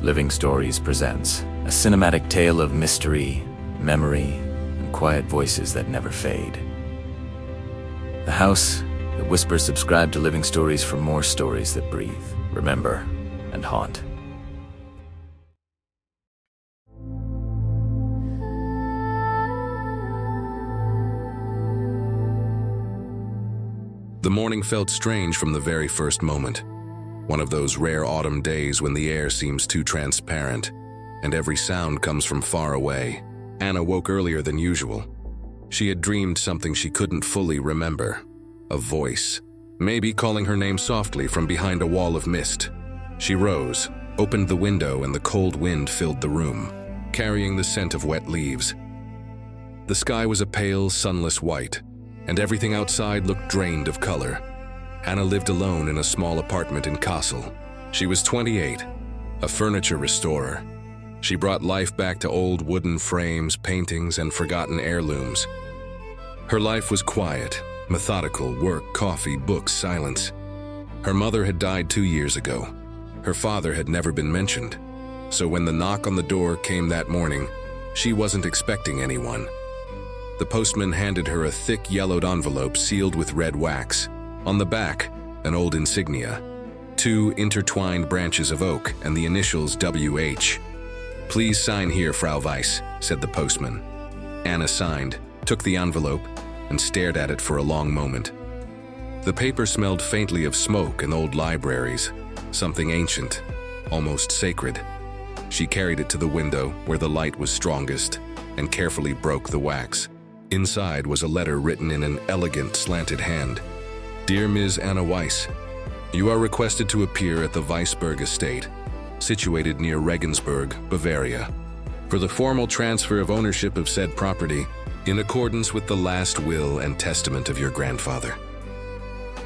Living Stories presents a cinematic tale of mystery, memory, and quiet voices that never fade. The house that whispers. Subscribe to Living Stories for more stories that breathe, remember, and haunt. The morning felt strange from the very first moment. One of those rare autumn days when the air seems too transparent, and every sound comes from far away. Anna woke earlier than usual. She had dreamed something she couldn't fully remember. A voice, maybe calling her name softly from behind a wall of mist. She rose, opened the window, and the cold wind filled the room, carrying the scent of wet leaves. The sky was a pale, sunless white, and everything outside looked drained of color. Anna lived alone in a small apartment in Kassel. She was 28, a furniture restorer. She brought life back to old wooden frames, paintings, and forgotten heirlooms. Her life was quiet, methodical: work, coffee, books, silence. Her mother had died 2 years ago. Her father had never been mentioned. So when the knock on the door came that morning, she wasn't expecting anyone. The postman handed her a thick, yellowed envelope sealed with red wax. On the back, an old insignia, 2 intertwined branches of oak and the initials WH. "Please sign here, Frau Weiss," said the postman. Anna signed, took the envelope, and stared at it for a long moment. The paper smelled faintly of smoke and old libraries, something ancient, almost sacred. She carried it to the window where the light was strongest and carefully broke the wax. Inside was a letter written in an elegant, slanted hand. "Dear Ms. Anna Weiss, you are requested to appear at the Weissberg estate, situated near Regensburg, Bavaria, for the formal transfer of ownership of said property in accordance with the last will and testament of your grandfather.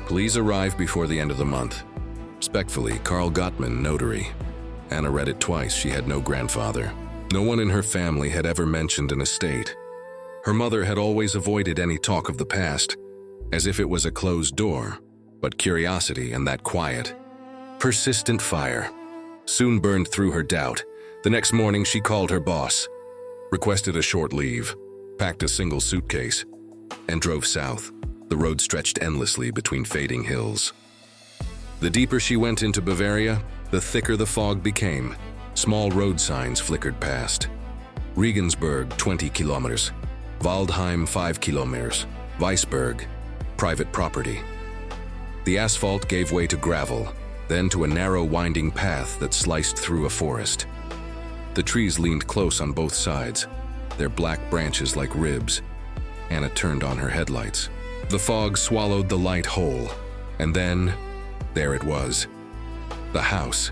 Please arrive before the end of the month. Respectfully, Karl Gottman, Notary." Anna read it twice. She had no grandfather. No one in her family had ever mentioned an estate. Her mother had always avoided any talk of the past, as if it was a closed door, but curiosity and that quiet, persistent fire soon burned through her doubt. The next morning she called her boss, requested a short leave, packed a single suitcase, and drove south. The road stretched endlessly between fading hills. The deeper she went into Bavaria, the thicker the fog became. Small road signs flickered past. Regensburg, 20 kilometers. Waldheim, 5 kilometers. Weissberg, private property. The asphalt gave way to gravel, then to a narrow winding path that sliced through a forest. The trees leaned close on both sides, their black branches like ribs. Anna turned on her headlights. The fog swallowed the light whole, and then, there it was. The house.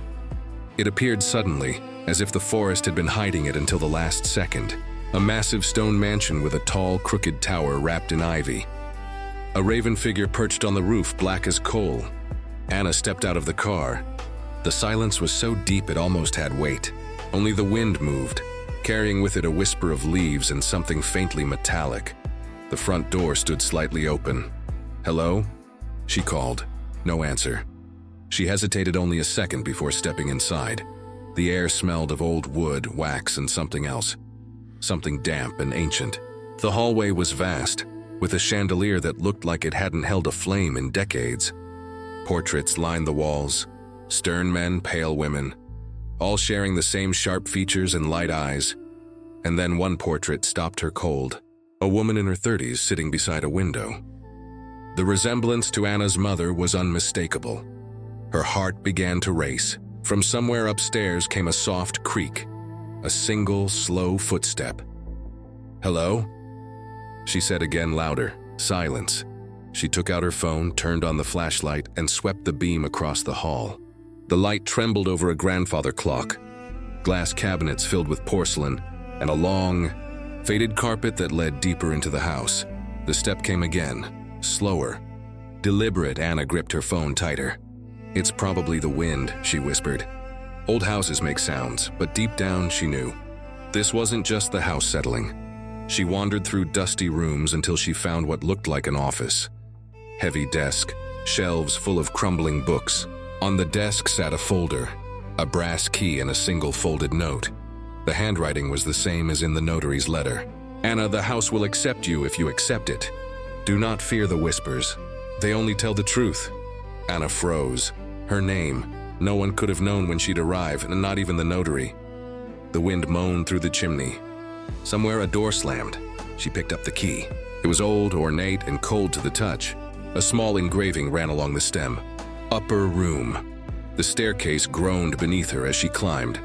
It appeared suddenly, as if the forest had been hiding it until the last second. A massive stone mansion with a tall, crooked tower wrapped in ivy. A raven figure perched on the roof, black as coal. Anna stepped out of the car. The silence was so deep it almost had weight. Only the wind moved, carrying with it a whisper of leaves and something faintly metallic. The front door stood slightly open. "Hello?" she called. No answer. She hesitated only a second before stepping inside. The air smelled of old wood, wax, and something else. Something damp and ancient. The hallway was vast, with a chandelier that looked like it hadn't held a flame in decades. Portraits lined the walls, stern men, pale women, all sharing the same sharp features and light eyes. And then one portrait stopped her cold, a woman in her 30s sitting beside a window. The resemblance to Anna's mother was unmistakable. Her heart began to race. From somewhere upstairs came a soft creak, a single, slow footstep. "Hello?" she said again, louder. Silence. She took out her phone, turned on the flashlight, and swept the beam across the hall. The light trembled over a grandfather clock, glass cabinets filled with porcelain, and a long, faded carpet that led deeper into the house. The step came again, slower, deliberate. Anna gripped her phone tighter. "It's probably the wind," she whispered. Old houses make sounds, but deep down she knew. This wasn't just the house settling. She wandered through dusty rooms until she found what looked like an office. Heavy desk, shelves full of crumbling books. On the desk sat a folder, a brass key and a single folded note. The handwriting was the same as in the notary's letter. "Anna, the house will accept you if you accept it. Do not fear the whispers. They only tell the truth." Anna froze. Her name. No one could have known when she'd arrive, and not even the notary. The wind moaned through the chimney. Somewhere a door slammed. She picked up the key. It was old, ornate, and cold to the touch. A small engraving ran along the stem. "Upper room." The staircase groaned beneath her as she climbed.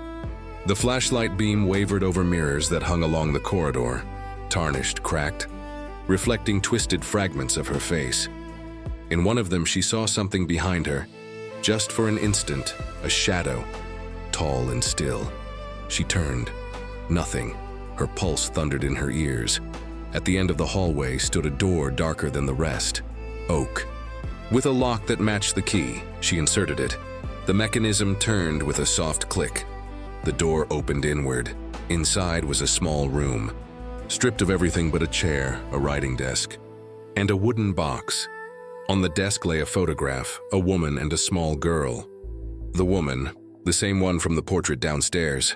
The flashlight beam wavered over mirrors that hung along the corridor, tarnished, cracked, reflecting twisted fragments of her face. In one of them, she saw something behind her. Just for an instant, a shadow, tall and still. She turned. Nothing. Her pulse thundered in her ears. At the end of the hallway stood a door darker than the rest. Oak. With a lock that matched the key, she inserted it. The mechanism turned with a soft click. The door opened inward. Inside was a small room, stripped of everything but a chair, a writing desk, and a wooden box. On the desk lay a photograph, a woman and a small girl. The woman, the same one from the portrait downstairs.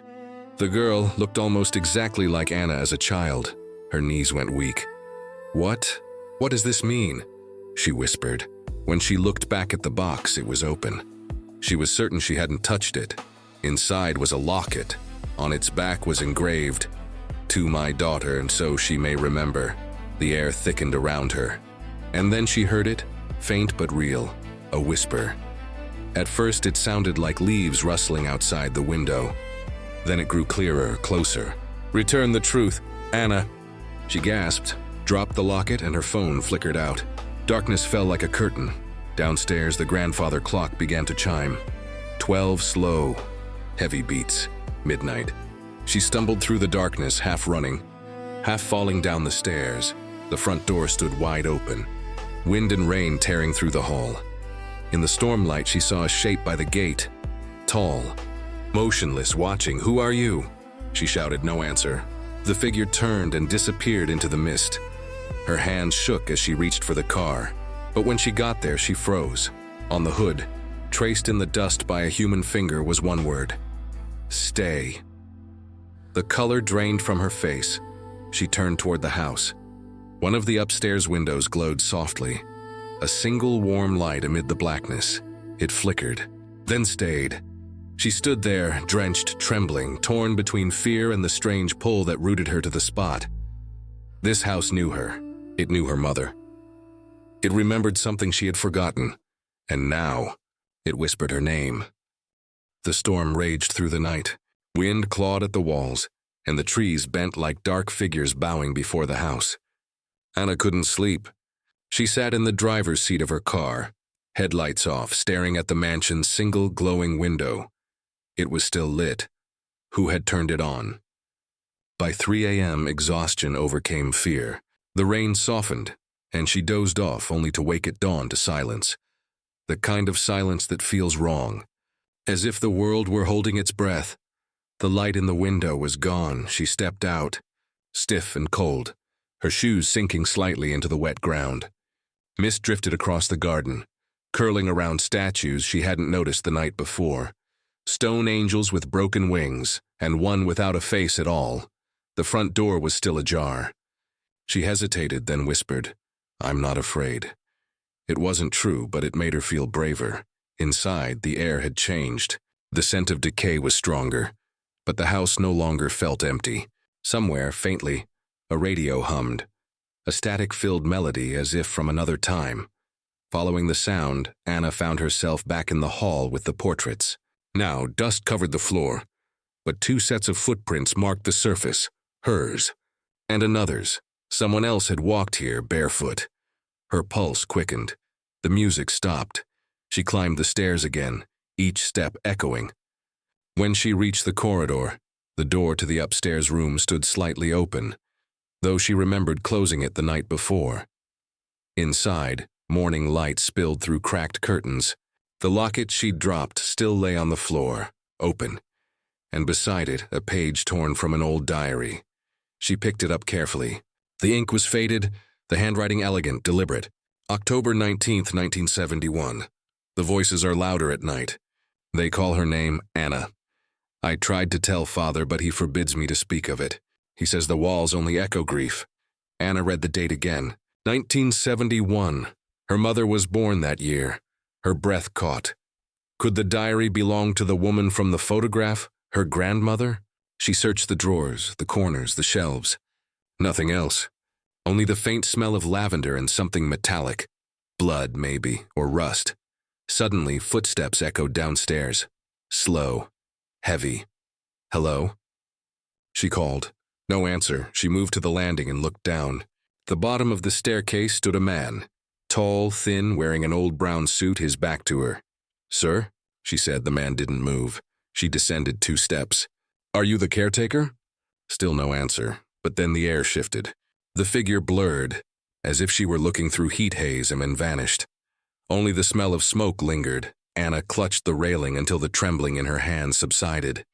The girl looked almost exactly like Anna as a child. Her knees went weak. What does this mean?" she whispered. When she looked back at the box, it was open. She was certain she hadn't touched it. Inside was a locket. On its back was engraved, "To my daughter, and so she may remember." The air thickened around her. And then she heard it, faint but real, a whisper. At first it sounded like leaves rustling outside the window. Then it grew clearer, closer. "Return the truth, Anna." She gasped, dropped the locket, and her phone flickered out. Darkness fell like a curtain. Downstairs, the grandfather clock began to chime. 12 slow, heavy beats. Midnight. She stumbled through the darkness, half running, half falling down the stairs. The front door stood wide open, wind and rain tearing through the hall. In the stormlight, she saw a shape by the gate, tall, motionless, watching. "Who are you?" she shouted. No answer. The figure turned and disappeared into the mist. Her hands shook as she reached for the car, but when she got there, she froze. On the hood, traced in the dust by a human finger, was one word: "Stay." The color drained from her face. She turned toward the house. One of the upstairs windows glowed softly, a single warm light amid the blackness. It flickered, then stayed. She stood there, drenched, trembling, torn between fear and the strange pull that rooted her to the spot. This house knew her. It knew her mother. It remembered something she had forgotten, and now it whispered her name. The storm raged through the night. Wind clawed at the walls, and the trees bent like dark figures bowing before the house. Anna couldn't sleep. She sat in the driver's seat of her car, headlights off, staring at the mansion's single glowing window. It was still lit. Who had turned it on? By 3 a.m., exhaustion overcame fear. The rain softened, and she dozed off only to wake at dawn to silence. The kind of silence that feels wrong, as if the world were holding its breath. The light in the window was gone. She stepped out, stiff and cold, her shoes sinking slightly into the wet ground. Mist drifted across the garden, curling around statues she hadn't noticed the night before. Stone angels with broken wings, and one without a face at all. The front door was still ajar. She hesitated, then whispered, "I'm not afraid." It wasn't true, but it made her feel braver. Inside, the air had changed. The scent of decay was stronger, but the house no longer felt empty. Somewhere, faintly, a radio hummed, a static-filled melody as if from another time. Following the sound, Anna found herself back in the hall with the portraits. Now, dust covered the floor, but 2 sets of footprints marked the surface, hers, and another's. Someone else had walked here barefoot. Her pulse quickened. The music stopped. She climbed the stairs again, each step echoing. When she reached the corridor, the door to the upstairs room stood slightly open, though she remembered closing it the night before. Inside, morning light spilled through cracked curtains. The locket she'd dropped still lay on the floor, open, and beside it, a page torn from an old diary. She picked it up carefully. The ink was faded, the handwriting elegant, deliberate. October 19th, 1971. The voices are louder at night. They call her name Anna. I tried to tell Father, but he forbids me to speak of it. He says the walls only echo grief. Anna read the date again. 1971. Her mother was born that year. Her breath caught. Could the diary belong to the woman from the photograph, her grandmother? She searched the drawers, the corners, the shelves. Nothing else. Only the faint smell of lavender and something metallic. Blood, maybe, or rust. Suddenly, footsteps echoed downstairs. Slow. Heavy. "Hello?" She called. No answer. She moved to the landing and looked down. At the bottom of the staircase stood a man. Tall, thin, wearing an old brown suit, his back to her. "Sir?" she said. The man didn't move. She descended 2 steps. "Are you the caretaker?" Still no answer, but then the air shifted. The figure blurred, as if she were looking through heat haze, and then vanished. Only the smell of smoke lingered. Anna clutched the railing until the trembling in her hands subsided.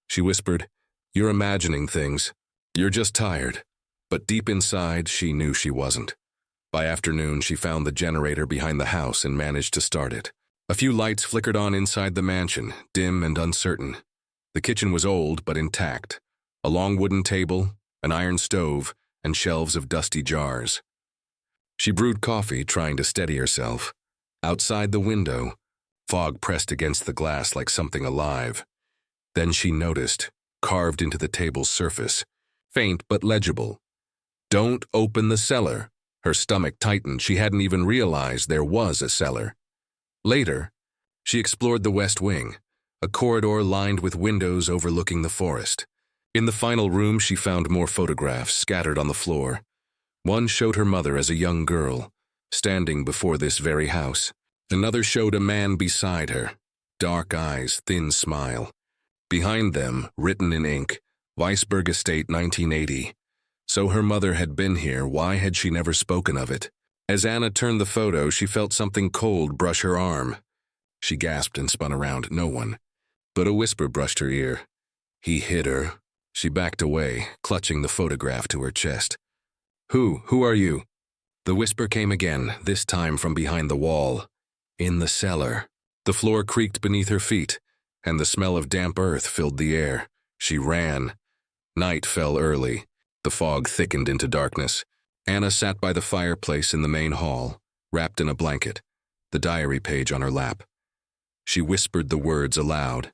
She whispered, "You're imagining things. You're just tired." But deep inside, she knew she wasn't. By afternoon, she found the generator behind the house and managed to start it. A few lights flickered on inside the mansion, dim and uncertain. The kitchen was old but intact. A long wooden table, an iron stove, and shelves of dusty jars. She brewed coffee, trying to steady herself. Outside the window, fog pressed against the glass like something alive. Then she noticed, carved into the table's surface, faint but legible, "Don't open the cellar." Her stomach tightened. She hadn't even realized there was a cellar. Later, she explored the west wing, a corridor lined with windows overlooking the forest. In the final room, she found more photographs scattered on the floor. One showed her mother as a young girl, standing before this very house. Another showed a man beside her, dark eyes, thin smile. Behind them, written in ink, Weisberg Estate, 1980. So her mother had been here. Why had she never spoken of it? As Anna turned the photo, she felt something cold brush her arm. She gasped and spun around. No one. But a whisper brushed her ear. "He hit her." She backed away, clutching the photograph to her chest. Who are you?" The whisper came again, this time from behind the wall. "In the cellar." The floor creaked beneath her feet, and the smell of damp earth filled the air. She ran. Night fell early. The fog thickened into darkness. Anna sat by the fireplace in the main hall, wrapped in a blanket, the diary page on her lap. She whispered the words aloud.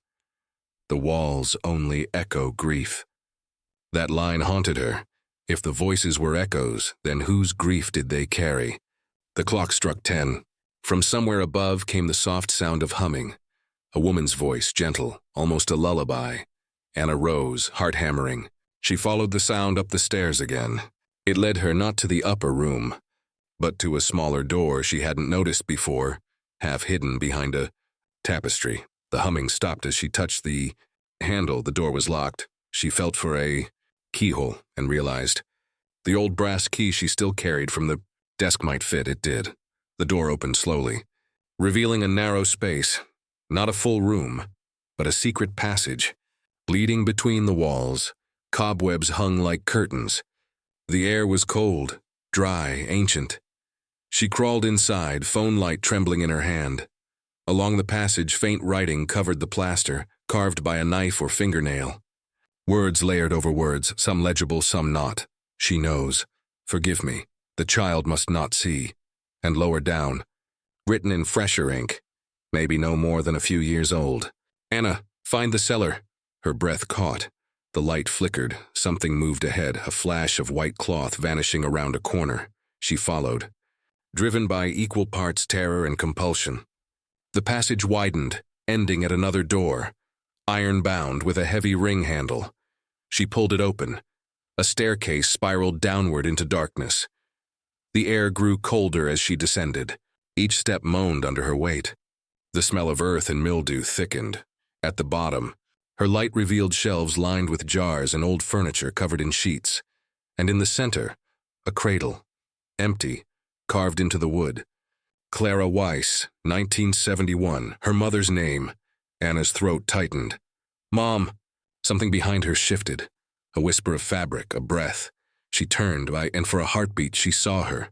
"The walls only echo grief." That line haunted her. If the voices were echoes, then whose grief did they carry? The clock struck 10. From somewhere above came the soft sound of humming. A woman's voice, gentle, almost a lullaby. Anna rose, heart hammering. She followed the sound up the stairs again. It led her not to the upper room, but to a smaller door she hadn't noticed before, half hidden behind a tapestry. The humming stopped as she touched the handle. The door was locked. She felt for a keyhole and realized the old brass key she still carried from the desk might fit. It did. The door opened slowly, revealing a narrow space, not a full room, but a secret passage. Bleeding between the walls, cobwebs hung like curtains. The air was cold, dry, ancient. She crawled inside, phone light trembling in her hand. Along the passage, faint writing covered the plaster, carved by a knife or fingernail. Words layered over words, some legible, some not. "She knows. Forgive me. The child must not see." And lower down, written in fresher ink, maybe no more than a few years old. "Anna, find the cellar." Her breath caught. The light flickered. Something moved ahead, a flash of white cloth vanishing around a corner. She followed, driven by equal parts terror and compulsion. The passage widened, ending at another door, iron-bound with a heavy ring handle. She pulled it open. A staircase spiraled downward into darkness. The air grew colder as she descended. Each step moaned under her weight. The smell of earth and mildew thickened. At the bottom, her light revealed shelves lined with jars and old furniture covered in sheets. And in the center, a cradle, empty, carved into the wood. Clara Weiss, 1971, her mother's name. Anna's throat tightened. "Mom!" Something behind her shifted. A whisper of fabric, a breath. She turned, and for a heartbeat she saw her.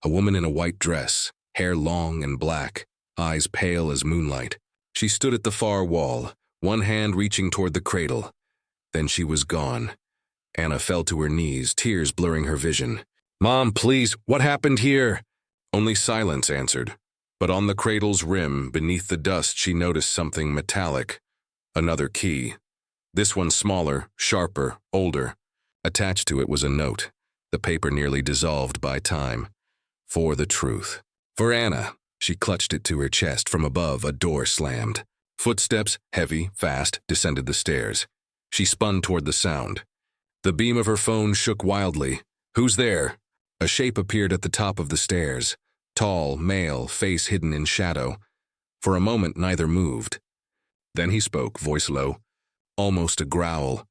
A woman in a white dress, hair long and black, eyes pale as moonlight. She stood at the far wall, one hand reaching toward the cradle. Then she was gone. Anna fell to her knees, tears blurring her vision. "Mom, please, what happened here?" Only silence answered. But on the cradle's rim, beneath the dust, she noticed something metallic. Another key. This one smaller, sharper, older. Attached to it was a note, the paper nearly dissolved by time. For the truth. For Anna. She clutched it to her chest. From above, a door slammed. Footsteps, heavy, fast, descended the stairs. She spun toward the sound. The beam of her phone shook wildly. "Who's there?" A shape appeared at the top of the stairs. Tall, male, face hidden in shadow. For a moment, neither moved. Then he spoke, voice low, almost a growl.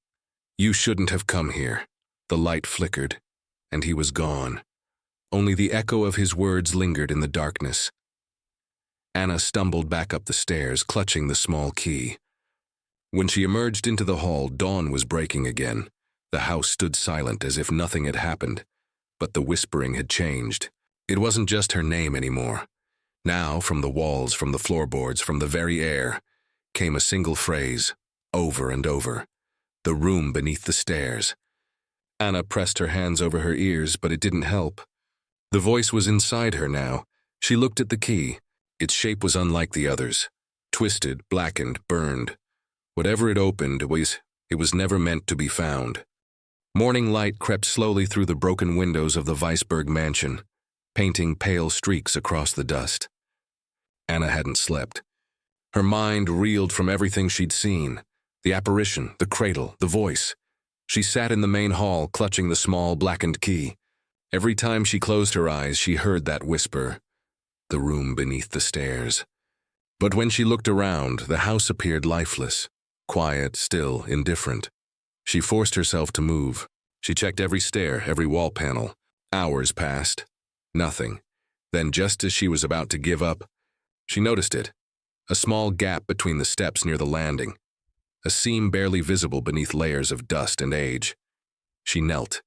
"You shouldn't have come here." The light flickered, and he was gone. Only the echo of his words lingered in the darkness. Anna stumbled back up the stairs, clutching the small key. When she emerged into the hall, dawn was breaking again. The house stood silent as if nothing had happened, but the whispering had changed. It wasn't just her name anymore. Now, from the walls, from the floorboards, from the very air, came a single phrase, over and over. "The room beneath the stairs." Anna pressed her hands over her ears, but it didn't help. The voice was inside her now. She looked at the key. Its shape was unlike the others. Twisted, blackened, burned. Whatever it opened, it was never meant to be found. Morning light crept slowly through the broken windows of the Weisberg mansion, painting pale streaks across the dust. Anna hadn't slept. Her mind reeled from everything she'd seen. The apparition, the cradle, the voice. She sat in the main hall, clutching the small, blackened key. Every time she closed her eyes, she heard that whisper, "The room beneath the stairs." But when she looked around, the house appeared lifeless, quiet, still, indifferent. She forced herself to move. She checked every stair, every wall panel. Hours passed. Nothing. Then, just as she was about to give up, she noticed it. A small gap between the steps near the landing. A seam barely visible beneath layers of dust and age. She knelt,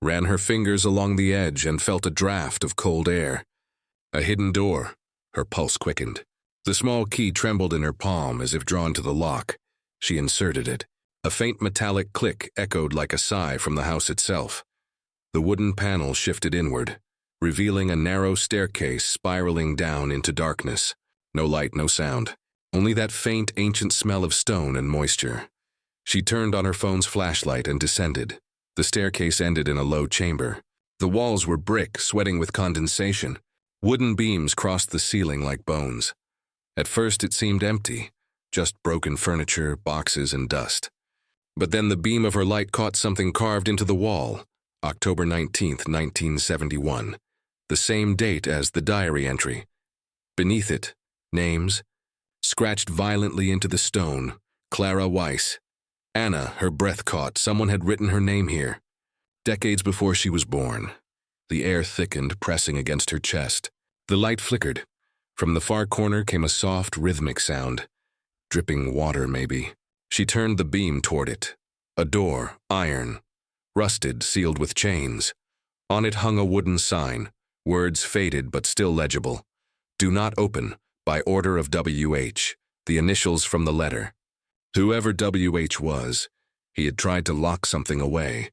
ran her fingers along the edge, and felt a draft of cold air. A hidden door. Her pulse quickened. The small key trembled in her palm as if drawn to the lock. She inserted it. A faint metallic click echoed like a sigh from the house itself. The wooden panel shifted inward, revealing a narrow staircase spiraling down into darkness. No light, no sound. Only that faint, ancient smell of stone and moisture. She turned on her phone's flashlight and descended. The staircase ended in a low chamber. The walls were brick, sweating with condensation. Wooden beams crossed the ceiling like bones. At first it seemed empty, just broken furniture, boxes, and dust. But then the beam of her light caught something carved into the wall. October 19th, 1971. The same date as the diary entry. Beneath it, names, scratched violently into the stone. Clara Weiss. Anna, her breath caught. Someone had written her name here. Decades before she was born. The air thickened, pressing against her chest. The light flickered. From the far corner came a soft, rhythmic sound. Dripping water, maybe. She turned the beam toward it. A door, iron, rusted, sealed with chains. On it hung a wooden sign, words faded but still legible. "Do not open, by order of W.H., the initials from the letter." Whoever W.H. was, he had tried to lock something away.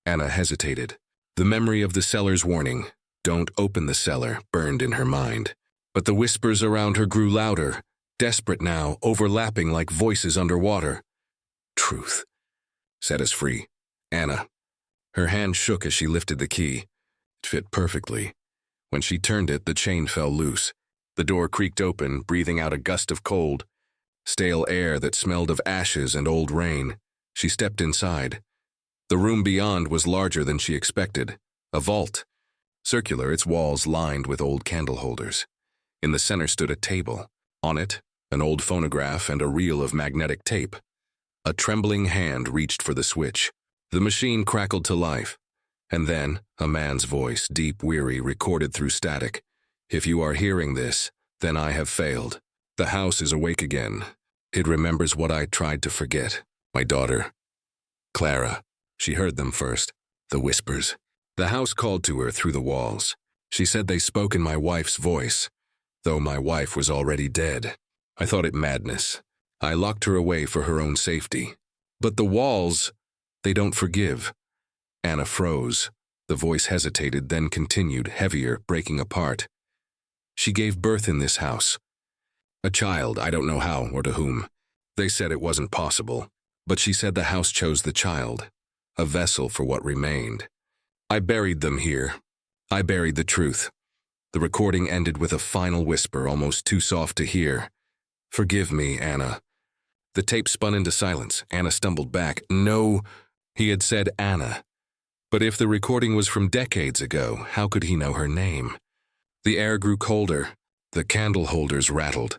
Anna hesitated. The memory of the cellar's warning, "Don't open the cellar," burned in her mind. But the whispers around her grew louder, desperate now, overlapping like voices underwater. "Truth. Set us free. Anna." Her hand shook as she lifted the key. It fit perfectly. When she turned it, the chain fell loose. The door creaked open, breathing out a gust of cold, stale air that smelled of ashes and old rain. She stepped inside. The room beyond was larger than she expected. A vault. Circular, its walls lined with old candle holders. In the center stood a table. On it, an old phonograph and a reel of magnetic tape. A trembling hand reached for the switch. The machine crackled to life. And then, a man's voice, deep, weary, recorded through static. "If you are hearing this, then I have failed. The house is awake again. It remembers what I tried to forget. My daughter. Clara." She heard them first, the whispers. The house called to her through the walls. She said they spoke in my wife's voice, though my wife was already dead. I thought it madness. I locked her away for her own safety. But the walls, they don't forgive. Anna froze. The voice hesitated, then continued, heavier, breaking apart. She gave birth in this house. A child, I don't know how or to whom. They said it wasn't possible. But she said the house chose the child, a vessel for what remained. I buried them here. I buried the truth. The recording ended with a final whisper, almost too soft to hear. Forgive me, Anna. The tape spun into silence. Anna stumbled back. No, he had said Anna. But if the recording was from decades ago, how could he know her name? The air grew colder. The candle holders rattled.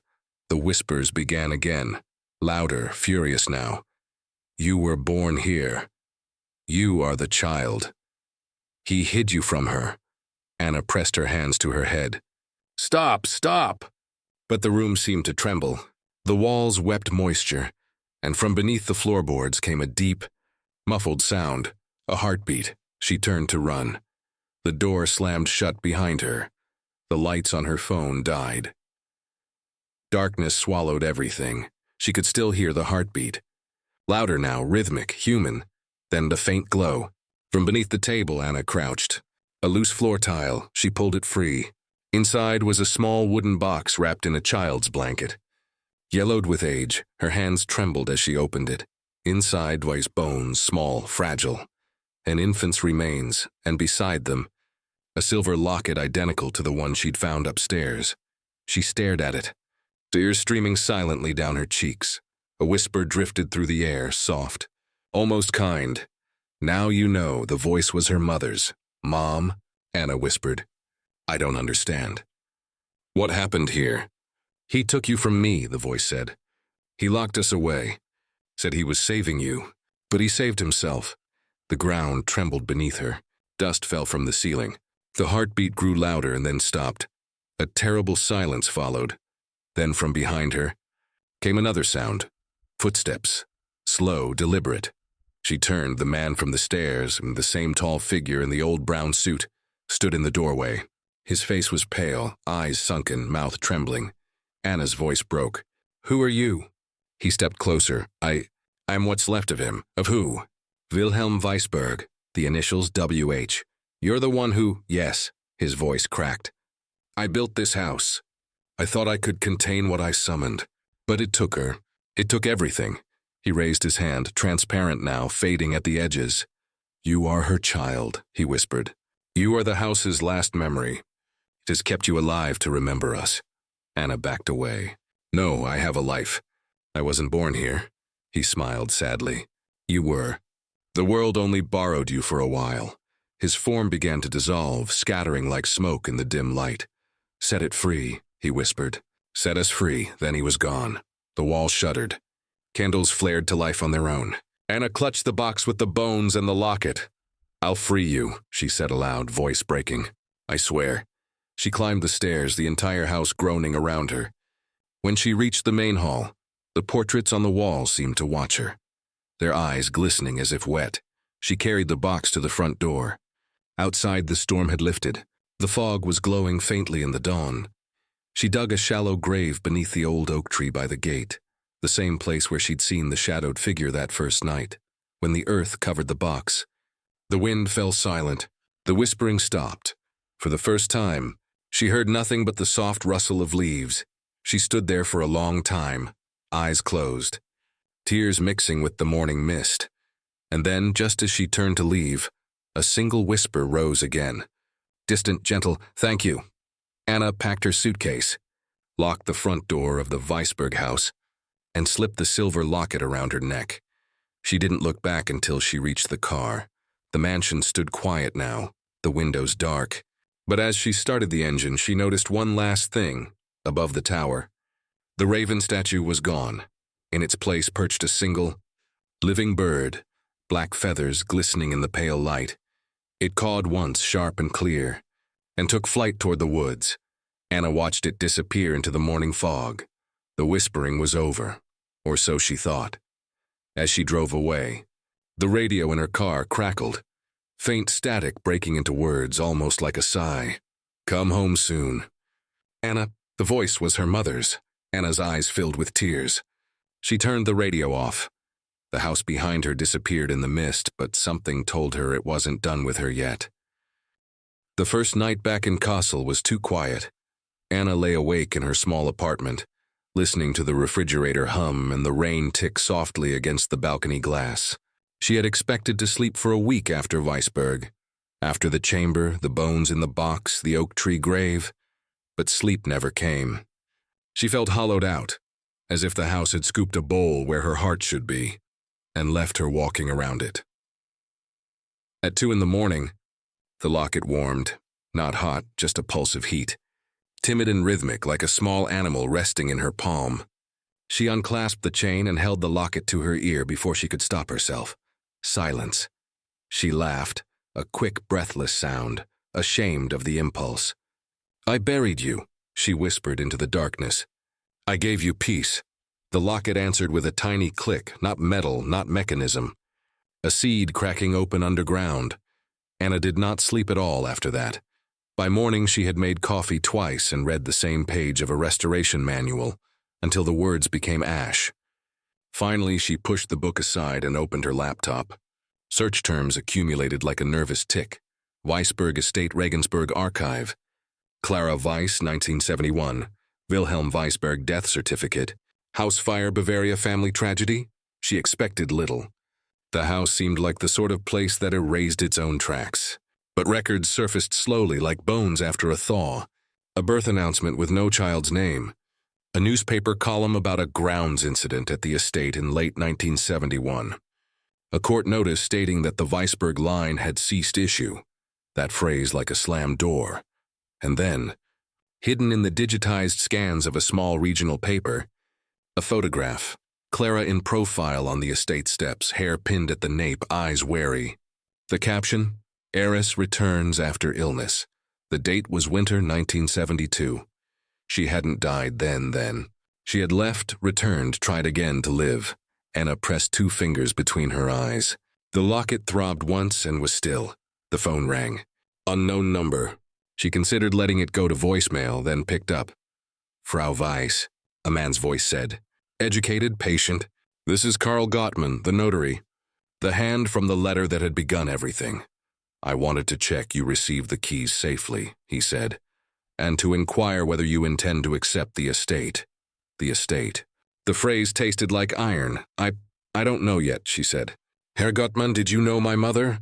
The whispers began again, louder, furious now. You were born here. You are the child. He hid you from her. Anna pressed her hands to her head. Stop, stop! But the room seemed to tremble. The walls wept moisture, and from beneath the floorboards came a deep, muffled sound, a heartbeat. She turned to run. The door slammed shut behind her. The lights on her phone died. Darkness swallowed everything. She could still hear the heartbeat. Louder now, rhythmic, human. Then the faint glow. From beneath the table, Anna crouched. A loose floor tile, she pulled it free. Inside was a small wooden box wrapped in a child's blanket. Yellowed with age, her hands trembled as she opened it. Inside was bones, small, fragile. An infant's remains, and beside them, a silver locket identical to the one she'd found upstairs. She stared at it, tears streaming silently down her cheeks. A whisper drifted through the air, soft, almost kind. Now you know. The voice was her mother's. Mom, Anna whispered. I don't understand. What happened here? He took you from me, the voice said. He locked us away, said he was saving you, but he saved himself. The ground trembled beneath her. Dust fell from the ceiling. The heartbeat grew louder and then stopped. A terrible silence followed. Then from behind her came another sound. Footsteps. Slow, deliberate. She turned. The man from the stairs, the same tall figure in the old brown suit, stood in the doorway. His face was pale, eyes sunken, mouth trembling. Anna's voice broke. Who are you? He stepped closer. I'm what's left of him. Of who? Wilhelm Weisberg, the initials WH. You're the one who… Yes, his voice cracked. I built this house. I thought I could contain what I summoned. But it took her. It took everything. He raised his hand, transparent now, fading at the edges. You are her child, he whispered. You are the house's last memory. It has kept you alive to remember us. Anna backed away. No, I have a life. I wasn't born here. He smiled sadly. You were. The world only borrowed you for a while. His form began to dissolve, scattering like smoke in the dim light. Set it free, he whispered. Set us free, then he was gone. The wall shuddered. Candles flared to life on their own. Anna clutched the box with the bones and the locket. I'll free you, she said aloud, voice breaking. I swear. She climbed the stairs, the entire house groaning around her. When she reached the main hall, the portraits on the wall seemed to watch her. Their eyes glistening as if wet. She carried the box to the front door. Outside, the storm had lifted. The fog was glowing faintly in the dawn. She dug a shallow grave beneath the old oak tree by the gate, the same place where she'd seen the shadowed figure that first night, when the earth covered the box. The wind fell silent. The whispering stopped. For the first time, she heard nothing but the soft rustle of leaves. She stood there for a long time, eyes closed, tears mixing with the morning mist. And then, just as she turned to leave, a single whisper rose again. Distant, gentle, thank you. Anna packed her suitcase, locked the front door of the Weisberg house, and slipped the silver locket around her neck. She didn't look back until she reached the car. The mansion stood quiet now, the windows dark. But as she started the engine, she noticed one last thing above the tower. The raven statue was gone. In its place perched a single, living bird, black feathers glistening in the pale light. It cawed once, sharp and clear, and took flight toward the woods. Anna watched it disappear into the morning fog. The whispering was over, or so she thought. As she drove away, the radio in her car crackled, faint static breaking into words almost like a sigh. Come home soon. Anna, the voice was her mother's. Anna's eyes filled with tears. She turned the radio off. The house behind her disappeared in the mist, but something told her it wasn't done with her yet. The first night back in Kassel was too quiet. Anna lay awake in her small apartment, listening to the refrigerator hum and the rain tick softly against the balcony glass. She had expected to sleep for a week after Weisberg, after the chamber, the bones in the box, the oak tree grave, but sleep never came. She felt hollowed out, as if the house had scooped a bowl where her heart should be, and left her walking around it. At 2 in the morning, the locket warmed, not hot, just a pulse of heat, timid and rhythmic like a small animal resting in her palm. She unclasped the chain and held the locket to her ear before she could stop herself. Silence. She laughed, a quick, breathless sound, ashamed of the impulse. "I buried you," she whispered into the darkness. "I gave you peace." The locket answered with a tiny click, not metal, not mechanism. A seed cracking open underground. Anna did not sleep at all after that. By morning she had made coffee twice and read the same page of a restoration manual, until the words became ash. Finally, she pushed the book aside and opened her laptop. Search terms accumulated like a nervous tick. Weisberg Estate Regensburg Archive. Clara Weiss, 1971. Wilhelm Weisberg Death Certificate. House fire, Bavaria family tragedy? She expected little. The house seemed like the sort of place that erased its own tracks. But records surfaced slowly like bones after a thaw. A birth announcement with no child's name. A newspaper column about a grounds incident at the estate in late 1971. A court notice stating that the Weisberg line had ceased issue. That phrase like a slammed door. And then, hidden in the digitized scans of a small regional paper, a photograph. Clara in profile on the estate steps, hair pinned at the nape, eyes wary. The caption, "Heiress returns after illness." The date was winter 1972. She hadn't died then. She had left, returned, tried again to live. Anna pressed 2 fingers between her eyes. The locket throbbed once and was still. The phone rang. Unknown number. She considered letting it go to voicemail, then picked up. "Frau Weiss," a man's voice said. Educated, patient. "This is Karl Gottman, the notary. The hand from the letter that had begun everything. I wanted to check you received the keys safely," he said, "and to inquire whether you intend to accept the estate." The estate. The phrase tasted like iron. I don't know yet," she said. "Herr Gottman, did you know my mother?"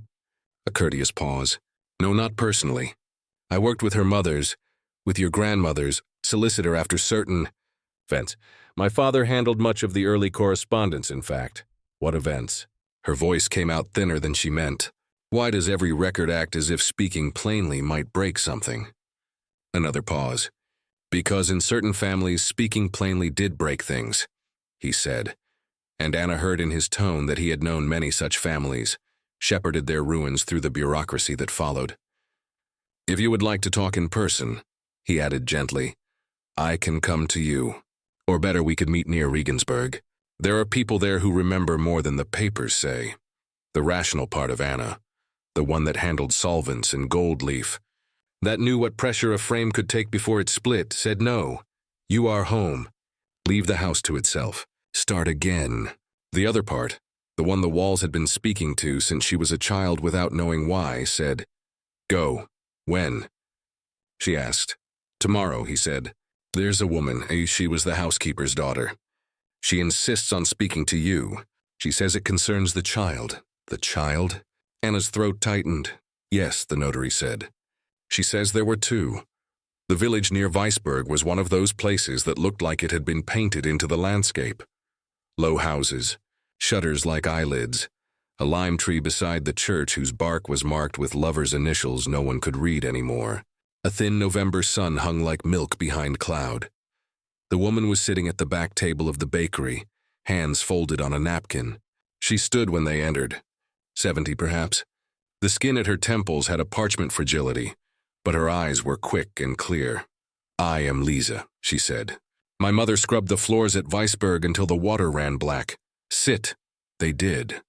A courteous pause. "No, not personally. I worked with her mother's, with your grandmother's, solicitor after certain events. My father handled much of the early correspondence, in fact." "What events?" Her voice came out thinner than she meant. Why does every record act as if speaking plainly might break something? Another pause. "Because in certain families, speaking plainly did break things," he said. And Anna heard in his tone that he had known many such families, shepherded their ruins through the bureaucracy that followed. "If you would like to talk in person," he added gently, "I can come to you. Or better, we could meet near Regensburg. There are people there who remember more than the papers say." The rational part of Anna, the one that handled solvents and gold leaf, that knew what pressure a frame could take before it split, said no. You are home. Leave the house to itself. Start again. The other part, the one the walls had been speaking to since she was a child without knowing why, said, "Go. When?" She asked. "Tomorrow," he said. "There's a woman, she was the housekeeper's daughter. She insists on speaking to you. She says it concerns the child." "The child?" Anna's throat tightened. "Yes," the notary said. "She says there were 2. The village near Weisberg was one of those places that looked like it had been painted into the landscape. Low houses, shutters like eyelids, a lime tree beside the church whose bark was marked with lovers' initials no one could read anymore. A thin November sun hung like milk behind cloud. The woman was sitting at the back table of the bakery, hands folded on a napkin. She stood when they entered. 70 perhaps. The skin at her temples had a parchment fragility, but her eyes were quick and clear. "I am Lisa," she said. "My mother scrubbed the floors at Weisberg until the water ran black. Sit." They did.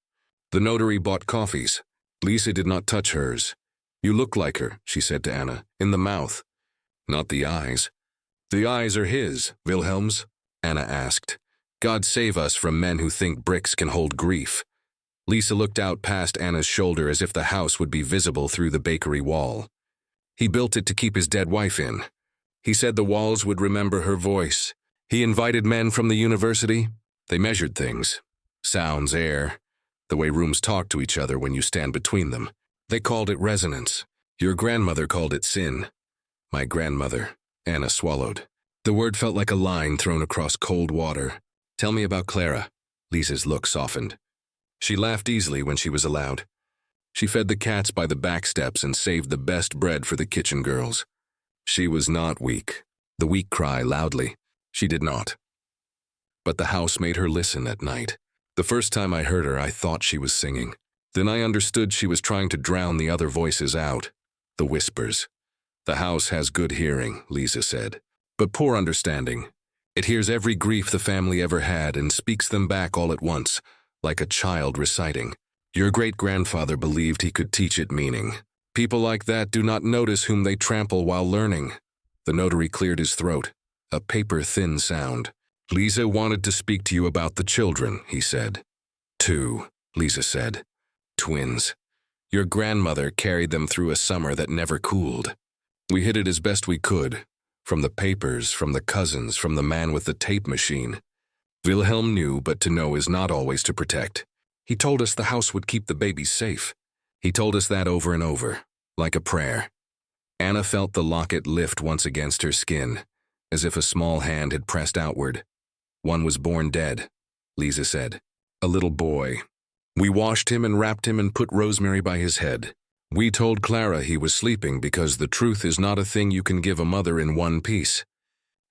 The notary bought coffees. Lisa did not touch hers. "You look like her," she said to Anna, "in the mouth." "Not the eyes." "The eyes are his, Wilhelm's?" Anna asked. God save us from men who think bricks can hold grief. Lisa looked out past Anna's shoulder as if the house would be visible through the bakery wall. He built it to keep his dead wife in. He said the walls would remember her voice. He invited men from the university. They measured things. Sounds, air, the way rooms talk to each other when you stand between them. They called it resonance. Your grandmother called it sin. My grandmother, Anna swallowed. The word felt like a line thrown across cold water. Tell me about Clara. Lisa's look softened. She laughed easily when she was allowed. She fed the cats by the back steps and saved the best bread for the kitchen girls. She was not weak. The weak cry loudly. She did not. But the house made her listen at night. The first time I heard her, I thought she was singing. Then I understood she was trying to drown the other voices out. The whispers. The house has good hearing, Lisa said, but poor understanding. It hears every grief the family ever had and speaks them back all at once, like a child reciting. Your great-grandfather believed he could teach it meaning. People like that do not notice whom they trample while learning. The notary cleared his throat, a paper-thin sound. Lisa wanted to speak to you about the children, he said. 2, Lisa said. Twins. Your grandmother carried them through a summer that never cooled. We hid it as best we could. From the papers, from the cousins, from the man with the tape machine. Wilhelm knew, but to know is not always to protect. He told us the house would keep the babies safe. He told us that over and over, like a prayer. Anna felt the locket lift once against her skin, as if a small hand had pressed outward. One was born dead, Lisa said. A little boy. We washed him and wrapped him and put rosemary by his head. We told Clara he was sleeping because the truth is not a thing you can give a mother in one piece.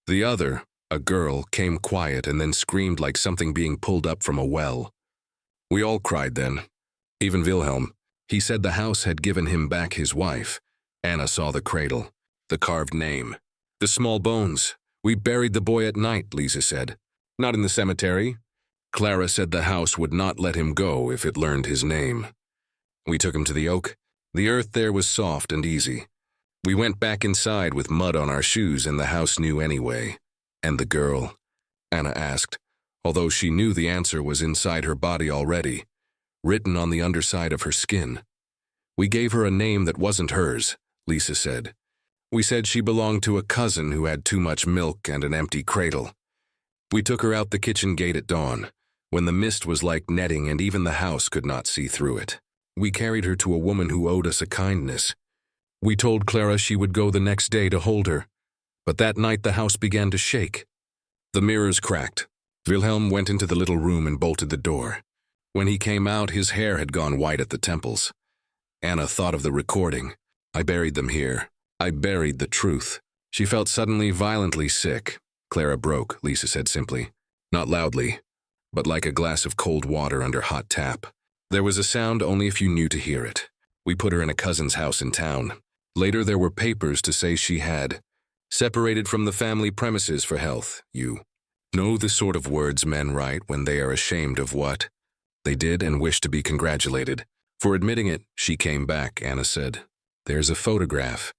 The other, a girl, came quiet and then screamed like something being pulled up from a well. We all cried then. Even Wilhelm. He said the house had given him back his wife. Anna saw the cradle, the carved name, the small bones. We buried the boy at night, Lisa said. Not in the cemetery. Clara said the house would not let him go if it learned his name. We took him to the oak. The earth there was soft and easy. We went back inside with mud on our shoes and the house knew anyway. And the girl? Anna asked, although she knew the answer was inside her body already, written on the underside of her skin. We gave her a name that wasn't hers, Lisa said. We said she belonged to a cousin who had too much milk and an empty cradle. We took her out the kitchen gate at dawn, when the mist was like netting and even the house could not see through it. We carried her to a woman who owed us a kindness. We told Clara she would go the next day to hold her, but that night the house began to shake. The mirrors cracked. Wilhelm went into the little room and bolted the door. When he came out, his hair had gone white at the temples. Anna thought of the recording. I buried them here. I buried the truth. She felt suddenly violently sick. Clara broke, Lisa said simply. Not loudly, but like a glass of cold water under hot tap. There was a sound only if you knew to hear it. We put her in a cousin's house in town. Later there were papers to say she had separated from the family premises for health. You know the sort of words men write when they are ashamed of what they did and wish to be congratulated. For admitting it, she came back, Anna said. There's a photograph.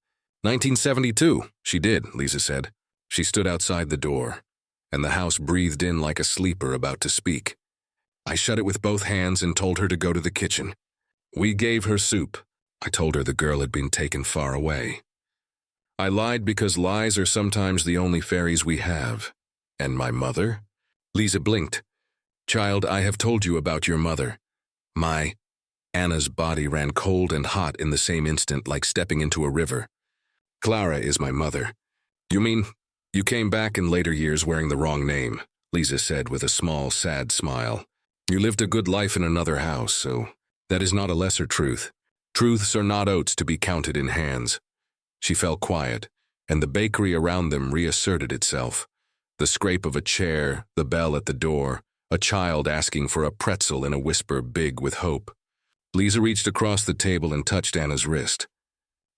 1972. She did, Lisa said. She stood outside the door, and the house breathed in like a sleeper about to speak. I shut it with both hands and told her to go to the kitchen. We gave her soup. I told her the girl had been taken far away. I lied because lies are sometimes the only fairies we have. And my mother? Lisa blinked. Child, I have told you about your mother. Anna's body ran cold and hot in the same instant, like stepping into a river. Clara is my mother. You mean, you came back in later years wearing the wrong name, Lisa said with a small, sad smile. You lived a good life in another house, so that is not a lesser truth. Truths are not oats to be counted in hands. She fell quiet, and the bakery around them reasserted itself. The scrape of a chair, the bell at the door, a child asking for a pretzel in a whisper big with hope. Lisa reached across the table and touched Anna's wrist.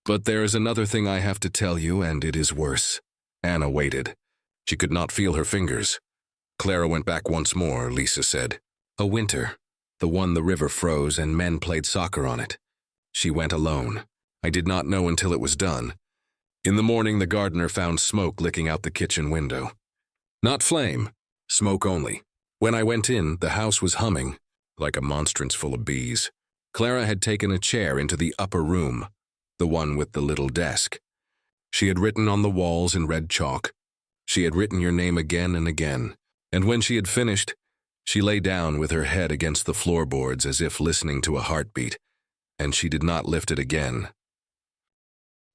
But there is another thing I have to tell you, and it is worse. Anna waited. She could not feel her fingers. Clara went back once more, Lisa said. A winter, the one the river froze and men played soccer on it. She went alone. I did not know until it was done. In the morning, the gardener found smoke licking out the kitchen window. Not flame, smoke only. When I went in, the house was humming, like a monstrance full of bees. Clara had taken a chair into the upper room, the one with the little desk. She had written on the walls in red chalk. She had written your name again and again, and when she had finished, she lay down with her head against the floorboards as if listening to a heartbeat, and she did not lift it again.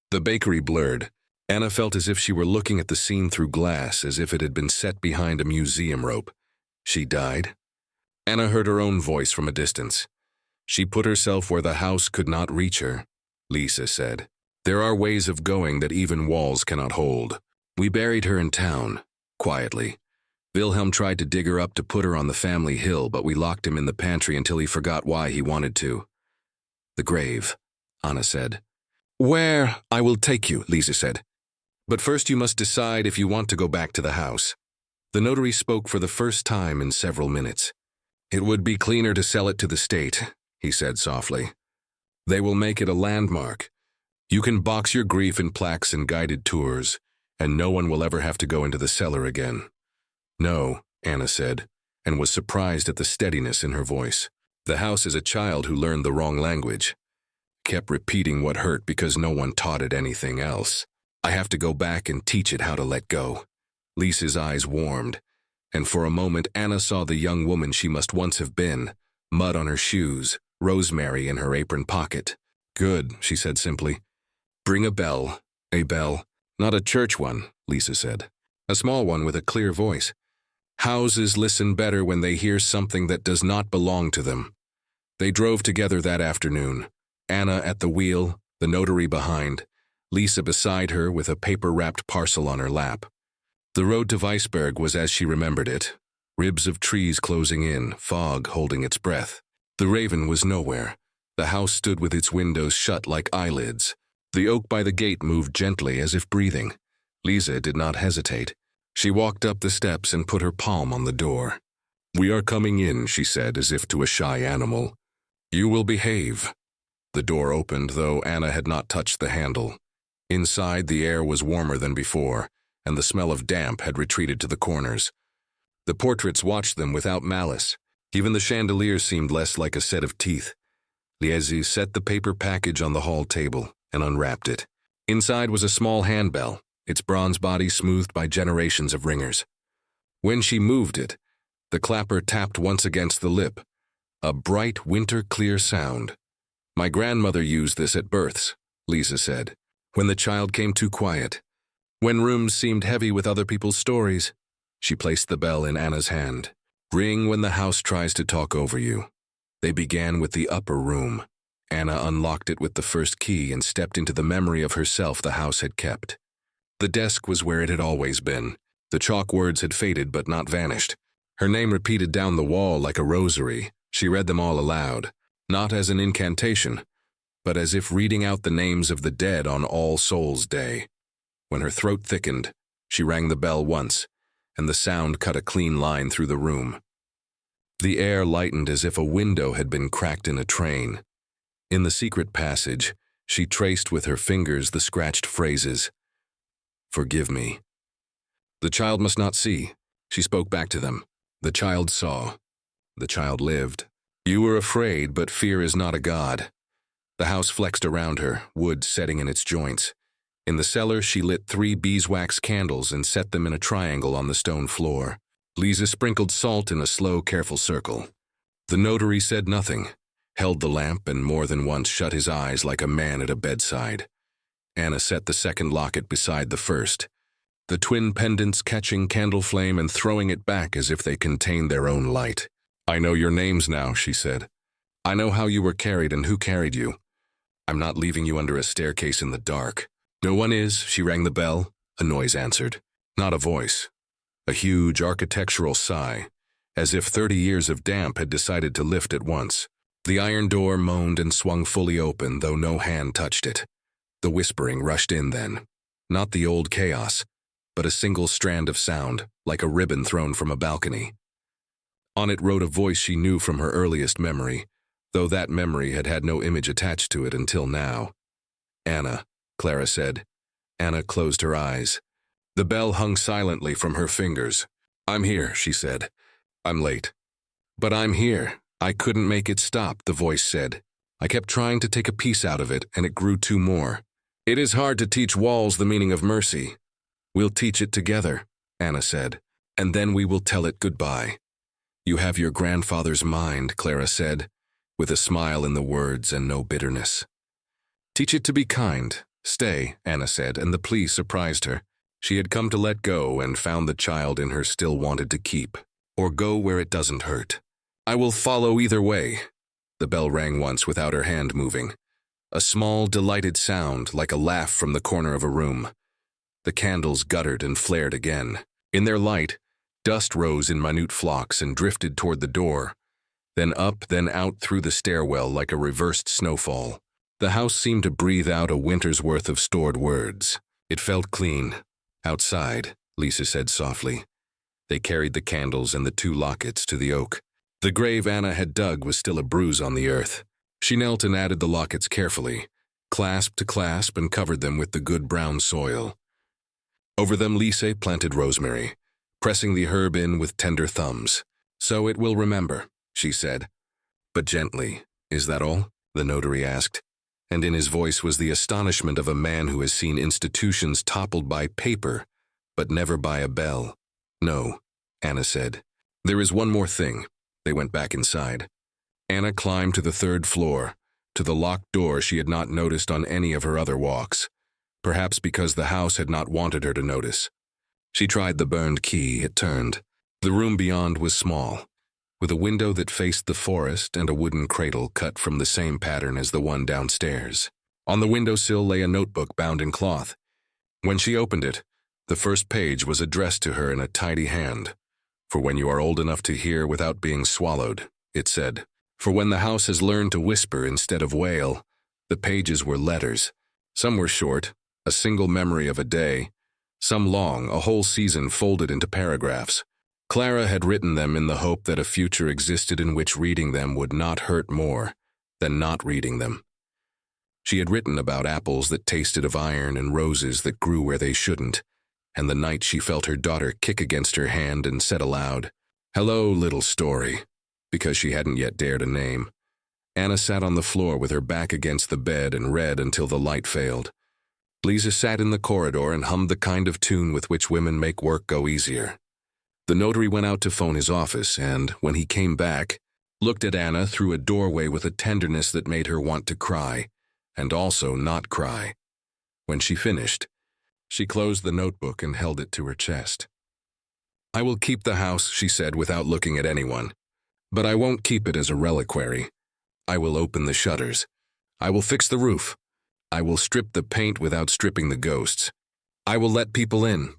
The bakery blurred. Anna felt as if she were looking at the scene through glass, as if it had been set behind a museum rope. She died? Anna heard her own voice from a distance. She put herself where the house could not reach her. Lisa said, "There are ways of going that even walls cannot hold." We buried her in town, quietly. Wilhelm tried to dig her up to put her on the family hill, but we locked him in the pantry until he forgot why he wanted to. "The grave," Anna said. "Where? I will take you," Lisa said. "But first you must decide if you want to go back to the house." The notary spoke for the first time in several minutes. "It would be cleaner to sell it to the state," he said softly. "They will make it a landmark. You can box your grief in plaques and guided tours, and no one will ever have to go into the cellar again." "No," Anna said, and was surprised at the steadiness in her voice. "The house is a child who learned the wrong language. Kept repeating what hurt because no one taught it anything else. I have to go back and teach it how to let go." Lisa's eyes warmed, and for a moment Anna saw the young woman she must once have been, mud on her shoes, rosemary in her apron pocket. "Good," she said simply. "Bring a bell. A bell. Not a church one," Lisa said. "A small one with a clear voice. Houses listen better when they hear something that does not belong to them." They drove together that afternoon. Anna at the wheel, the notary behind, Lisa beside her with a paper-wrapped parcel on her lap. The road to Weisberg was as she remembered it. Ribs of trees closing in, fog holding its breath. The Raven was nowhere. The house stood with its windows shut like eyelids. The oak by the gate moved gently as if breathing. Lisa did not hesitate. She walked up the steps and put her palm on the door. "We are coming in," she said, as if to a shy animal. "You will behave." The door opened, though Anna had not touched the handle. Inside, the air was warmer than before, and the smell of damp had retreated to the corners. The portraits watched them without malice. Even the chandelier seemed less like a set of teeth. Liesi set the paper package on the hall table and unwrapped it. Inside was a small handbell, its bronze body smoothed by generations of ringers. When she moved it, the clapper tapped once against the lip, a bright winter-clear sound. "My grandmother used this at births," Lisa said, "when the child came too quiet. When rooms seemed heavy with other people's stories." She placed the bell in Anna's hand. "Ring when the house tries to talk over you." They began with the upper room. Anna unlocked it with the first key and stepped into the memory of herself the house had kept. The desk was where it had always been. The chalk words had faded but not vanished. Her name repeated down the wall like a rosary. She read them all aloud, not as an incantation, but as if reading out the names of the dead on All Souls' Day. When her throat thickened, she rang the bell once, and the sound cut a clean line through the room. The air lightened as if a window had been cracked in a train. In the secret passage, she traced with her fingers the scratched phrases. "Forgive me." "The child must not see." She spoke back to them. The child saw. The child lived. "You were afraid, but fear is not a god." The house flexed around her, wood setting in its joints. In the cellar, she lit 3 beeswax candles and set them in a triangle on the stone floor. Lisa sprinkled salt in a slow, careful circle. The notary said nothing, held the lamp, and more than once shut his eyes like a man at a bedside. Anna set the second locket beside the first, the twin pendants catching candle flame and throwing it back as if they contained their own light. "I know your names now," she said. "I know how you were carried and who carried you. I'm not leaving you under a staircase in the dark." "No one is." She rang the bell. A noise answered. Not a voice. A huge architectural sigh, as if 30 years of damp had decided to lift at once. The iron door moaned and swung fully open, though no hand touched it. The whispering rushed in then. Not the old chaos, but a single strand of sound, like a ribbon thrown from a balcony. On it rode a voice she knew from her earliest memory, though that memory had had no image attached to it until now. "Anna," Clara said. Anna closed her eyes. The bell hung silently from her fingers. "I'm here," she said. I'm late. But I'm here. I couldn't make it stop, the voice said. I kept trying to take a piece out of it, and it grew two more. It is hard to teach walls the meaning of mercy. We'll teach it together, Anna said, and then we will tell it goodbye. You have your grandfather's mind, Clara said, with a smile in the words and no bitterness. Teach it to be kind. Stay, Anna said, and the plea surprised her. She had come to let go and found the child in her still wanted to keep, or go where it doesn't hurt. I will follow either way. The bell rang once without her hand moving. A small, delighted sound, like a laugh from the corner of a room. The candles guttered and flared again. In their light, dust rose in minute flocks and drifted toward the door, then up, then out through the stairwell like a reversed snowfall. The house seemed to breathe out a winter's worth of stored words. It felt clean. Outside, Lisa said softly. They carried the candles and the two lockets to the oak. The grave Anna had dug was still a bruise on the earth. She knelt and added the lockets carefully, clasp to clasp, and covered them with the good brown soil. Over them Lisa planted rosemary, pressing the herb in with tender thumbs. So it will remember, she said. But gently. Is that all? The notary asked. And in his voice was the astonishment of a man who has seen institutions toppled by paper, but never by a bell. No, Anna said. There is one more thing. They went back inside. Anna climbed to the third floor, to the locked door she had not noticed on any of her other walks, perhaps because the house had not wanted her to notice. She tried the burned key. It turned. The room beyond was small, with a window that faced the forest and a wooden cradle cut from the same pattern as the one downstairs. On the windowsill lay a notebook bound in cloth. When she opened it, the first page was addressed to her in a tidy hand. For when you are old enough to hear without being swallowed, it said. For when the house has learned to whisper instead of wail. The pages were letters. Some were short, a single memory of a day. Some long, a whole season folded into paragraphs. Clara had written them in the hope that a future existed in which reading them would not hurt more than not reading them. She had written about apples that tasted of iron and roses that grew where they shouldn't, and the night she felt her daughter kick against her hand and said aloud, "Hello, little story," because she hadn't yet dared a name. Anna sat on the floor with her back against the bed and read until the light failed. Lisa sat in the corridor and hummed the kind of tune with which women make work go easier. The notary went out to phone his office and, when he came back, looked at Anna through a doorway with a tenderness that made her want to cry, and also not cry. When she finished, she closed the notebook and held it to her chest. "I will keep the house," she said without looking at anyone. "But I won't keep it as a reliquary. I will open the shutters. I will fix the roof. I will strip the paint without stripping the ghosts. I will let people in,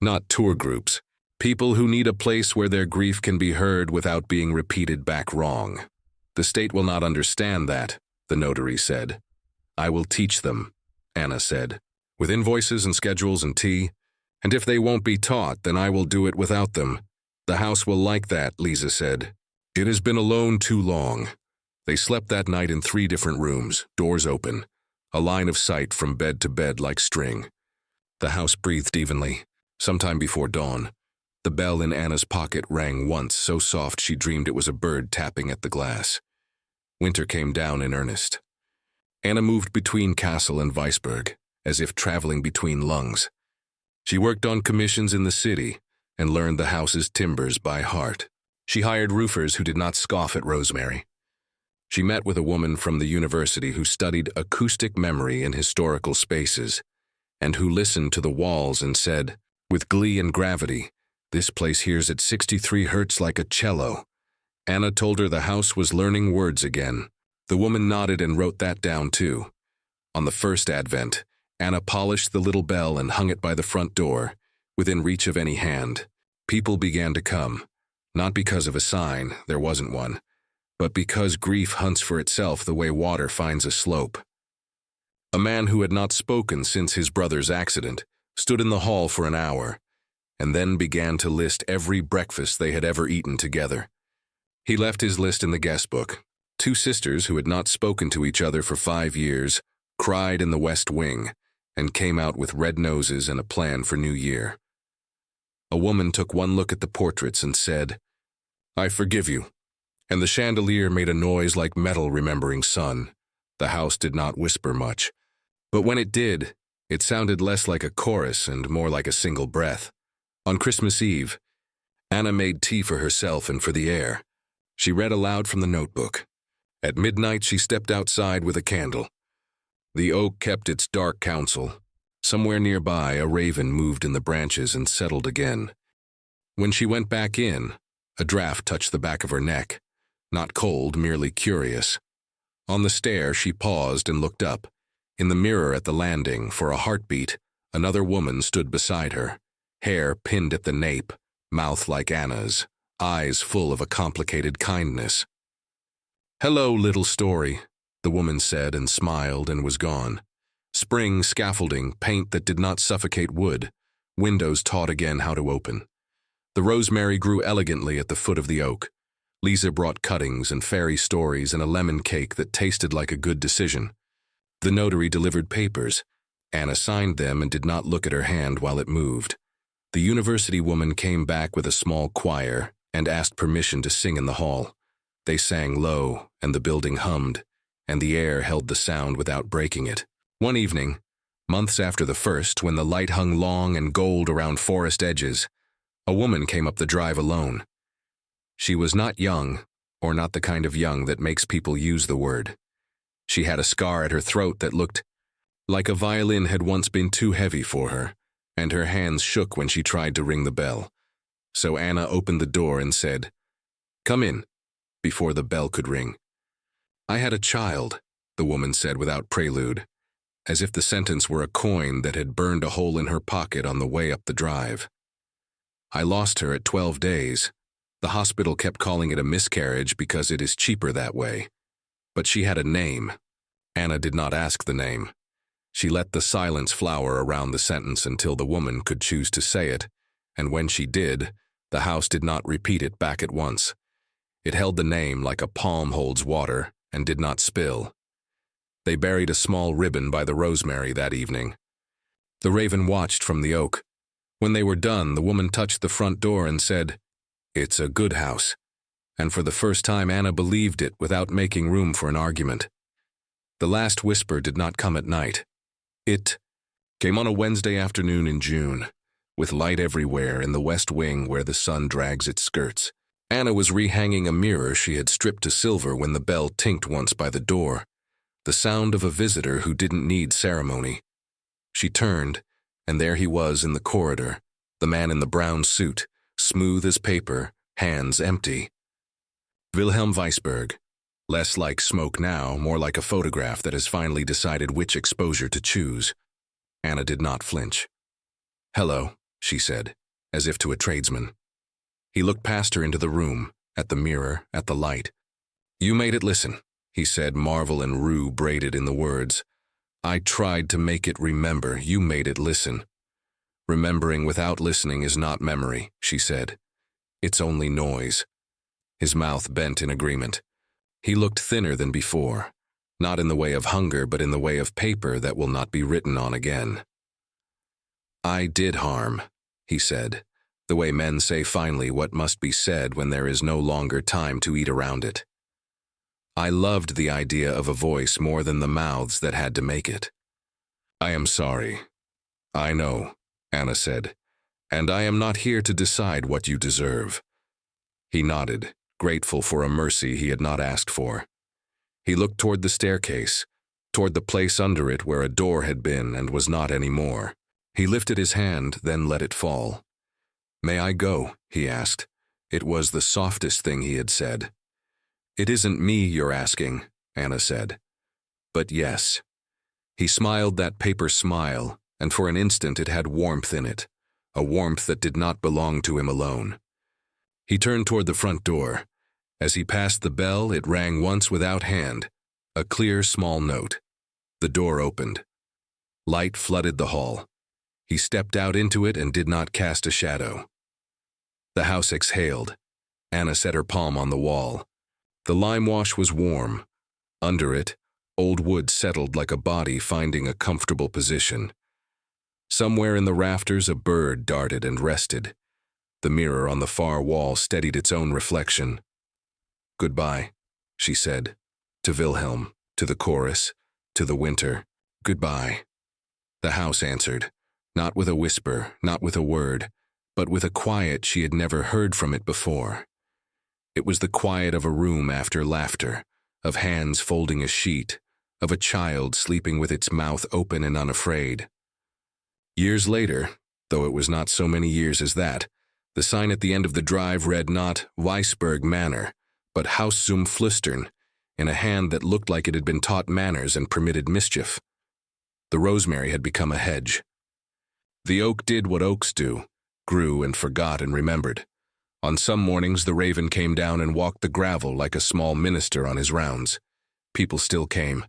not tour groups. People who need a place where their grief can be heard without being repeated back wrong. The state will not understand that," the notary said. "I will teach them," Anna said, "with invoices and schedules and tea. And if they won't be taught, then I will do it without them. The house will like that," Lisa said. "It has been alone too long." They slept that night in 3 different rooms, doors open, a line of sight from bed to bed like string. The house breathed evenly. Sometime before dawn, the bell in Anna's pocket rang once, so soft she dreamed it was a bird tapping at the glass. Winter came down in earnest. Anna moved between Kassel and Weisberg, as if traveling between lungs. She worked on commissions in the city and learned the house's timbers by heart. She hired roofers who did not scoff at rosemary. She met with a woman from the university who studied acoustic memory in historical spaces, and who listened to the walls and said, with glee and gravity, "This place hears at 63 hertz like a cello." Anna told her the house was learning words again. The woman nodded and wrote that down too. On the first advent, Anna polished the little bell and hung it by the front door, within reach of any hand. People began to come, not because of a sign, there wasn't one, but because grief hunts for itself the way water finds a slope. A man who had not spoken since his brother's accident stood in the hall for an hour, and then began to list every breakfast they had ever eaten together. He left his list in the guest book. 2 sisters who had not spoken to each other for 5 years cried in the West Wing and came out with red noses and a plan for New Year. A woman took one look at the portraits and said, I forgive you." And the chandelier made a noise like metal remembering sun. The house did not whisper much, but when it did, it sounded less like a chorus and more like a single breath. On Christmas Eve, Anna made tea for herself and for the air. She read aloud from the notebook. At midnight, she stepped outside with a candle. The oak kept its dark counsel. Somewhere nearby, a raven moved in the branches and settled again. When she went back in, a draft touched the back of her neck. Not cold, merely curious. On the stair, she paused and looked up. In the mirror at the landing, for a heartbeat, another woman stood beside her, hair pinned at the nape, mouth like Anna's, eyes full of a complicated kindness. "Hello, little story," the woman said and smiled and was gone. Spring scaffolding, paint that did not suffocate wood, windows taught again how to open. The rosemary grew elegantly at the foot of the oak. Lisa brought cuttings and fairy stories and a lemon cake that tasted like a good decision. The notary delivered papers. Anna signed them and did not look at her hand while it moved. The university woman came back with a small choir and asked permission to sing in the hall. They sang low, and the building hummed, and the air held the sound without breaking it. One evening, months after the first, when the light hung long and gold around forest edges, a woman came up the drive alone. She was not young, or not the kind of young that makes people use the word. She had a scar at her throat that looked like a violin had once been too heavy for her, and her hands shook when she tried to ring the bell. So Anna opened the door and said, "Come in," before the bell could ring. "I had a child," the woman said without prelude, as if the sentence were a coin that had burned a hole in her pocket on the way up the drive. "I lost her at 12 days. The hospital kept calling it a miscarriage because it is cheaper that way. But she had a name." Anna did not ask the name. She let the silence flower around the sentence until the woman could choose to say it, and when she did, the house did not repeat it back at once. It held the name like a palm holds water and did not spill. They buried a small ribbon by the rosemary that evening. The raven watched from the oak. When they were done, the woman touched the front door and said, "It's a good house." And for the first time, Anna believed it without making room for an argument. The last whisper did not come at night. It came on a Wednesday afternoon in June, with light everywhere in the west wing where the sun drags its skirts. Anna was rehanging a mirror she had stripped to silver when the bell tinked once by the door, the sound of a visitor who didn't need ceremony. She turned, and there he was in the corridor, the man in the brown suit, smooth as paper, hands empty. Wilhelm Weisberg, less like smoke now, more like a photograph that has finally decided which exposure to choose. Anna did not flinch. "Hello," she said, as if to a tradesman. He looked past her into the room, at the mirror, at the light. "You made it listen," he said, marvel and rue braided in the words. "I tried to make it remember. You made it listen." "Remembering without listening is not memory," she said. "It's only noise." His mouth bent in agreement. He looked thinner than before, not in the way of hunger, but in the way of paper that will not be written on again. "I did harm," he said, the way men say finally what must be said when there is no longer time to eat around it. "I loved the idea of a voice more than the mouths that had to make it." "I am sorry." "I know," Anna said, "and I am not here to decide what you deserve." He nodded, grateful for a mercy he had not asked for. He looked toward the staircase, toward the place under it where a door had been and was not anymore. He lifted his hand, then let it fall. "May I go?" he asked. It was the softest thing he had said. "It isn't me you're asking," Anna said. "But yes." He smiled that paper smile, and for an instant it had warmth in it, a warmth that did not belong to him alone. He turned toward the front door. As he passed the bell, it rang once without hand, a clear small note. The door opened. Light flooded the hall. He stepped out into it and did not cast a shadow. The house exhaled. Anna set her palm on the wall. The lime wash was warm. Under it, old wood settled like a body finding a comfortable position. Somewhere in the rafters a bird darted and rested. The mirror on the far wall steadied its own reflection. "Goodbye," she said, to Wilhelm, to the chorus, to the winter. "Goodbye." The house answered, not with a whisper, not with a word, but with a quiet she had never heard from it before. It was the quiet of a room after laughter, of hands folding a sheet, of a child sleeping with its mouth open and unafraid. Years later, though it was not so many years as that, the sign at the end of the drive read not Weisberg Manor, but Haus zum Flüstern, in a hand that looked like it had been taught manners and permitted mischief. The rosemary had become a hedge. The oak did what oaks do, grew and forgot and remembered. On some mornings the raven came down and walked the gravel like a small minister on his rounds. People still came.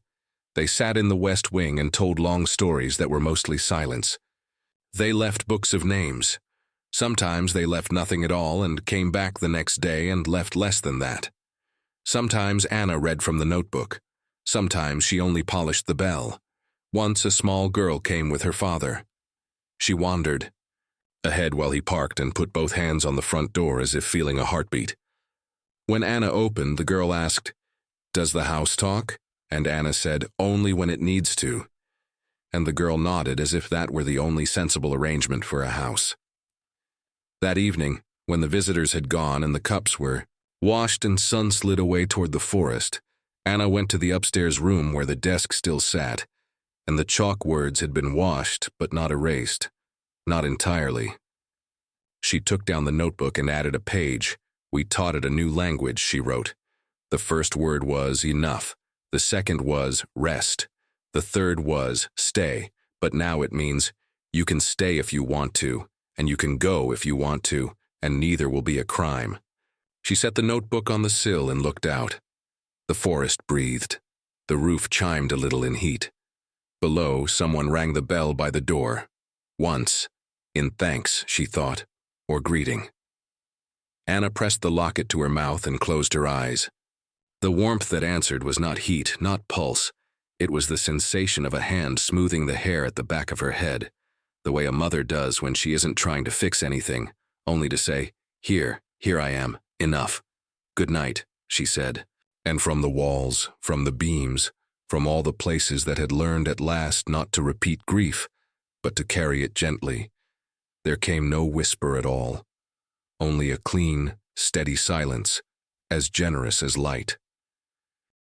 They sat in the west wing and told long stories that were mostly silence. They left books of names. Sometimes they left nothing at all and came back the next day and left less than that. Sometimes Anna read from the notebook. Sometimes she only polished the bell. Once a small girl came with her father. She wandered ahead while he parked and put both hands on the front door as if feeling a heartbeat. When Anna opened, the girl asked, "Does the house talk?" And Anna said, "Only when it needs to." And the girl nodded as if that were the only sensible arrangement for a house. That evening, when the visitors had gone and the cups were washed and sun slid away toward the forest, Anna went to the upstairs room where the desk still sat, and the chalk words had been washed but not erased, not entirely. She took down the notebook and added a page. "We taught it a new language," she wrote. The first word was enough. The second was rest. The third was stay, but now it means you can stay if you want to, and you can go if you want to, and neither will be a crime. She set the notebook on the sill and looked out. The forest breathed. The roof chimed a little in heat. Below, someone rang the bell by the door. Once, in thanks, she thought, or greeting. Anna pressed the locket to her mouth and closed her eyes. The warmth that answered was not heat, not pulse. It was the sensation of a hand smoothing the hair at the back of her head, the way a mother does when she isn't trying to fix anything, only to say, here I am, enough. "Good night," she said. And from the walls, from the beams, from all the places that had learned at last not to repeat grief, but to carry it gently, there came no whisper at all, only a clean, steady silence, as generous as light.